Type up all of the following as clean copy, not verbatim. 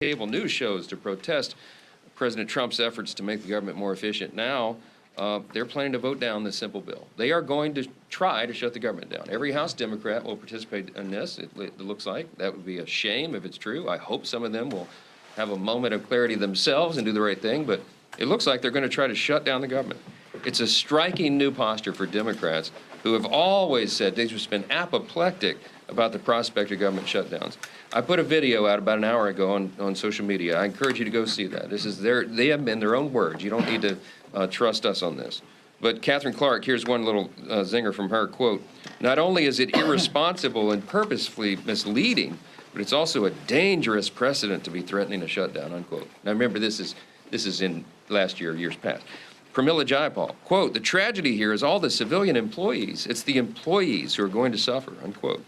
cable news shows to protest President Trump's efforts to make the government more efficient. Now, they're planning to vote down this simple bill. They are going to try to shut the government down. Every House Democrat will participate in this, it looks like. That would be a shame if it's true. I hope some of them will have a moment of clarity themselves and do the right thing, but it looks like they're going to try to shut down the government. It's a striking new posture for Democrats who have always said they've just been apoplectic about the prospect of government shutdowns. I put a video out about an hour ago on social media. I encourage you to go see that. This is they have been their own words. You don't need to trust us on this. But Catherine Clark, here's one little zinger from her, quote, "Not only is it irresponsible and purposefully misleading, but it's also a dangerous precedent to be threatening a shutdown," unquote. Now remember, this is in last year, years past. Pramila Jayapal, quote, "The tragedy here is all the civilian employees. It's the employees who are going to suffer," unquote.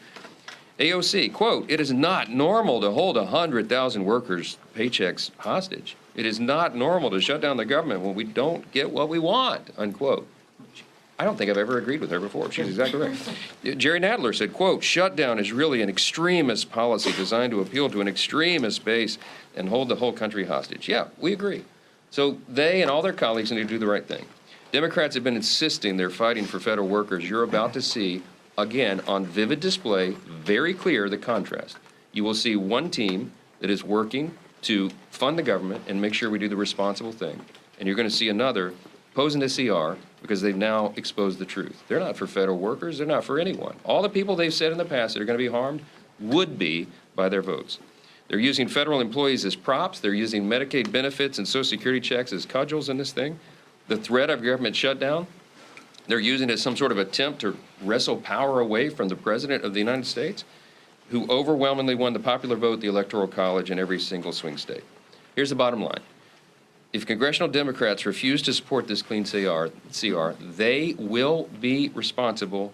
AOC, quote, "It is not normal to hold 100,000 workers' paychecks hostage. It is not normal to shut down the government when we don't get what we want," unquote. I don't think I've ever agreed with her before. She's exactly right. Jerry Nadler said, quote, "Shutdown is really an extremist policy designed to appeal to an extremist base and hold the whole country hostage." Yeah, we agree. So they and all their colleagues need to do the right thing. Democrats have been insisting they're fighting for federal workers. You're about to see, again, on vivid display, very clear the contrast. You will see one team that is working to fund the government and make sure we do the responsible thing. And you're going to see another posing the CR because they've now exposed the truth. They're not for federal workers. They're not for anyone. All the people they've said in the past that are going to be harmed would be by their votes. They're using federal employees as props. They're using Medicaid benefits and Social Security checks as cudgels in this thing. The threat of government shutdown, they're using it as some sort of attempt to wrestle power away from the President of the United States, who overwhelmingly won the popular vote, the Electoral College, in every single swing state. Here's the bottom line. If congressional Democrats refuse to support this clean CR, they will be responsible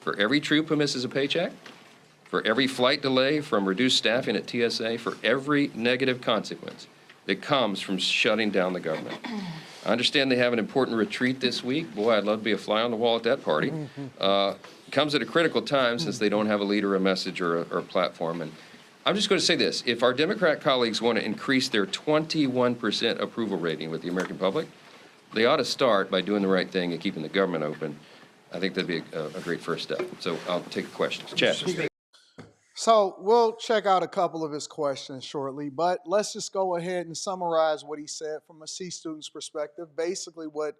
for every troop who misses a paycheck, for every flight delay from reduced staffing at TSA, for every negative consequence that comes from shutting down the government. I understand they have an important retreat this week. Boy, I'd love to be a fly on the wall at that party. Comes at a critical time since they don't have a leader, a message, or a platform. And I'm just going to say this. If our Democrat colleagues want to increase their 21% approval rating with the American public, they ought to start by doing the right thing and keeping the government open. I think that'd be a great first step. So I'll take questions. Chad. So we'll check out a couple of his questions shortly, but let's just go ahead and summarize what he said from a C student's perspective. Basically, what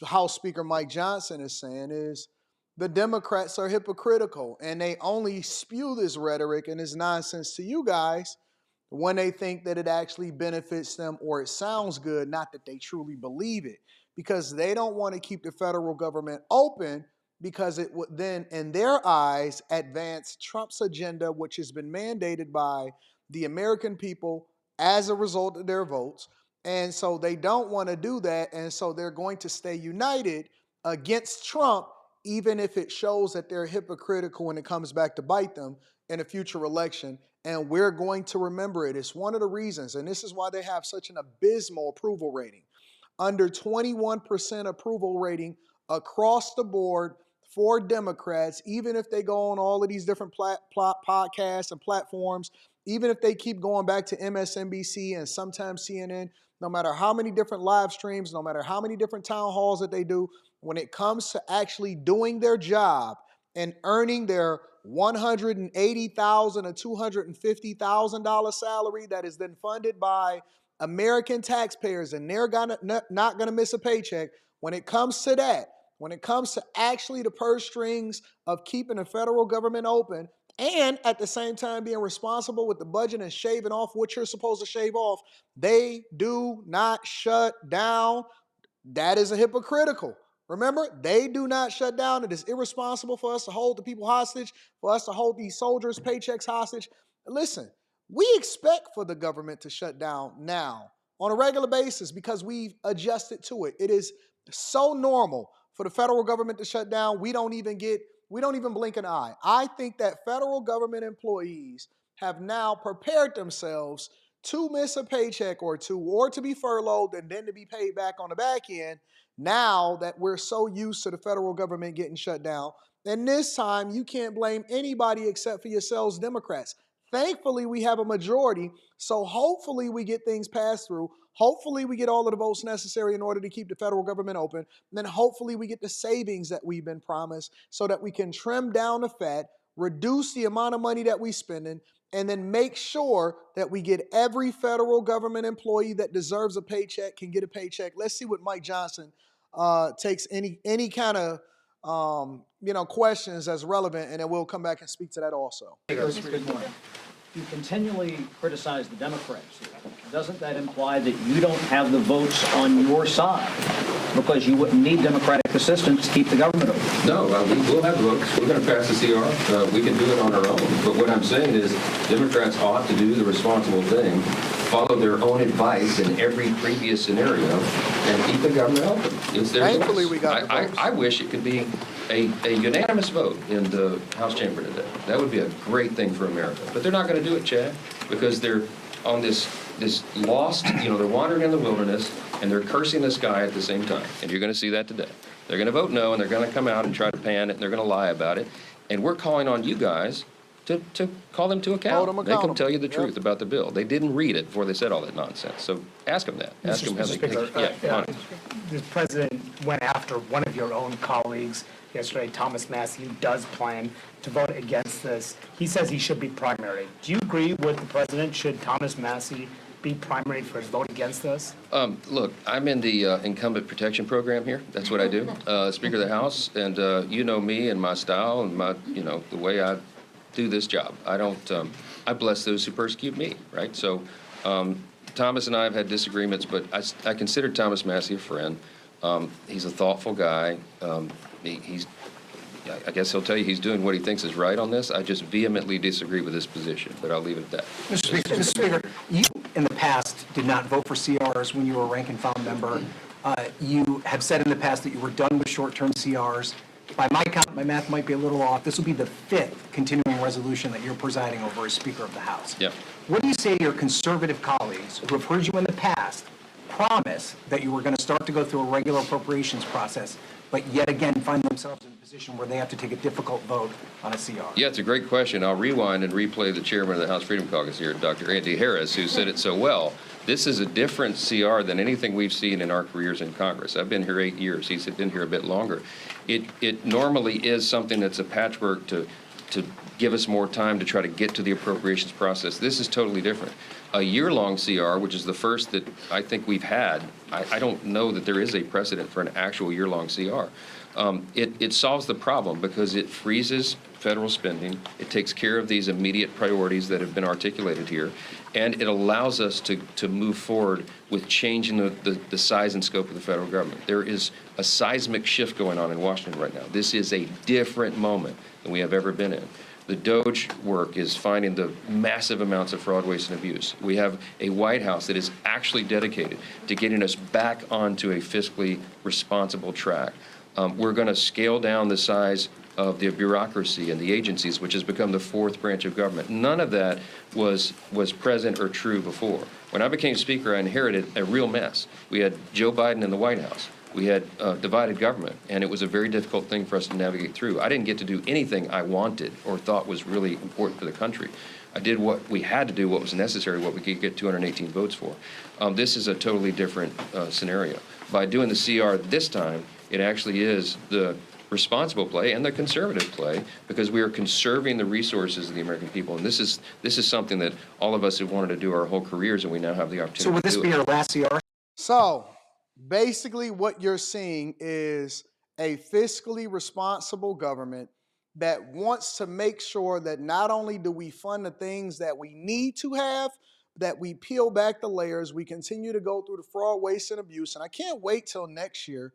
House Speaker Mike Johnson is saying is the Democrats are hypocritical and they only spew this rhetoric and this nonsense to you guys when they think that it actually benefits them or it sounds good, not that they truly believe it, because they don't want to keep the federal government open because it would then, in their eyes, advance Trump's agenda, which has been mandated by the American people as a result of their votes. And so they don't want to do that. And so they're going to stay united against Trump, even if it shows that they're hypocritical when it comes back to bite them in a future election. And we're going to remember it. It's one of the reasons, and this is why they have such an abysmal approval rating. Under 21% approval rating across the board for Democrats, even if they go on all of these different podcasts and platforms, even if they keep going back to MSNBC and sometimes CNN, no matter how many different live streams, no matter how many different town halls that they do, when it comes to actually doing their job and earning their $180,000 or $250,000 salary that is then funded by American taxpayers, and they're not going to miss a paycheck, when it comes to that, when it comes to actually the purse strings of keeping the federal government open and at the same time being responsible with the budget and shaving off what you're supposed to shave off, they do not shut down. That is a hypocritical. Remember, they do not shut down. It is irresponsible for us to hold the people hostage, for us to hold these soldiers' paychecks hostage. Listen, we expect for the government to shut down now on a regular basis because we've adjusted to it. It is so normal for the federal government to shut down. We don't even blink an eye. I think that federal government employees have now prepared themselves to miss a paycheck or two, or to be furloughed and then to be paid back on the back end, now that we're so used to the federal government getting shut down. And this time, you can't blame anybody except for yourselves, Democrats. Thankfully, we have a majority, so hopefully we get things passed through. Hopefully we get all of the votes necessary in order to keep the federal government open. And then hopefully we get the savings that we've been promised so that we can trim down the fat, reduce the amount of money that we're spending, and then make sure that we get every federal government employee that deserves a paycheck can get a paycheck. Let's see what Mike Johnson takes any kind of questions as relevant, and then we'll come back and speak to that also. Good morning. You continually criticize the Democrats here. Doesn't that imply that you don't have the votes on your side because you wouldn't need Democratic assistance to keep the government open? No, we'll have votes. We're going to pass the CR. We can do it on our own. But what I'm saying is Democrats ought to do the responsible thing, follow their own advice in every previous scenario, and keep the government open. It's their Thankfully, choice. we got the votes. I wish it could be a unanimous vote in the House chamber today. That would be a great thing for America. But they're not going to do it, Chad, because they're on this lost, they're wandering in the wilderness, and they're cursing the sky at the same time. And you're going to see that today. They're going to vote no, and they're going to come out and try to pan it, and they're going to lie about it. And we're calling on you guys to call them to account. Hold them Make them accountable. tell you the Yep. truth about the bill. They didn't read it before they said all that nonsense. So ask them that. Ask them how they Speaker, come on. the president went after one of your own colleagues yesterday, Thomas Massie, who does plan to vote against this. He says he should be primary. Do you agree with the president? Should Thomas Massie be primary for his vote against this? Look, I'm in the incumbent protection program here. That's what I do. Speaker of the House, and you know me and my style and my, the way I do this job. I don't, I bless those who persecute me, right? So Thomas and I have had disagreements, but I consider Thomas Massie a friend. He's a thoughtful guy. I guess he'll tell you he's doing what he thinks is right on this. I just vehemently disagree with his position, but I'll leave it at that. Mr. Speaker, you in the past did not vote for CRs when you were a rank and file member. You have said in the past that you were done with short-term CRs. By my count, my math might be a little off. This will be the 5th continuing resolution that you're presiding over as Speaker of the House. Yep. What do you say to your conservative colleagues who have heard you in the past promise that you were going to start to go through a regular appropriations process, but yet again find themselves in a position where they have to take a difficult vote on a CR? Yeah, it's a great question. I'll rewind and replay the chairman of the House Freedom Caucus here, Dr. Andy Harris, who said it so well. This is a different CR than anything we've seen in our careers in Congress. I've been here 8 years. He's been here a bit longer. It normally is something that's a patchwork to give us more time to try to get to the appropriations process. This is totally different. A year-long CR, which is the first that I think we've had, I don't know that there is a precedent for an actual year-long CR. It solves the problem because it freezes federal spending, it takes care of these immediate priorities that have been articulated here, and it allows us to move forward with changing the size and scope of the federal government. There is a seismic shift going on in Washington right now. This is a different moment than we have ever been in. The DOJ work is finding the massive amounts of fraud, waste, and abuse. We have a White House that is actually dedicated to getting us back onto a fiscally responsible track. We're going to scale down the size of the bureaucracy and the agencies, which has become the 4th branch of government. None of that was present or true before. When I became Speaker, I inherited a real mess. We had Joe Biden in the White House. We had divided government, and it was a very difficult thing for us to navigate through. I didn't get to do anything I wanted or thought was really important for the country. I did what we had to do, what was necessary, what we could get 218 votes for. This is a totally different scenario. By doing the CR this time, it actually is the responsible play and the conservative play because we are conserving the resources of the American people. And this is something that all of us have wanted to do our whole careers, and we now have the opportunity So would to this do be it. your last CR? So basically what you're seeing is a fiscally responsible government that wants to make sure that not only do we fund the things that we need to have, that we peel back the layers, we continue to go through the fraud, waste, and abuse. And I can't wait till next year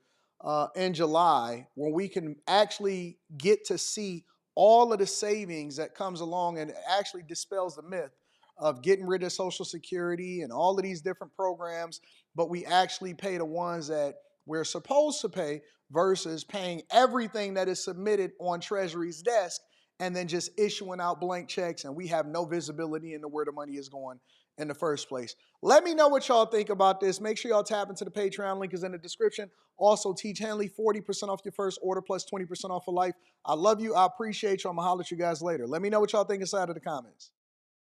in July when we can actually get to see all of the savings that comes along and actually dispels the myth of getting rid of Social Security and all of these different programs, but we actually pay the ones that we're supposed to pay versus paying everything that is submitted on Treasury's desk and then just issuing out blank checks, and we have no visibility into where the money is going in the first place. Let me know what y'all think about this. Make sure y'all tap into the Patreon. Link is in the description. Also, Teach Henley, 40% off your first order plus 20% off for life. I love you. I appreciate you. I'm going to holler at you guys later. Let me know what y'all think inside of the comments.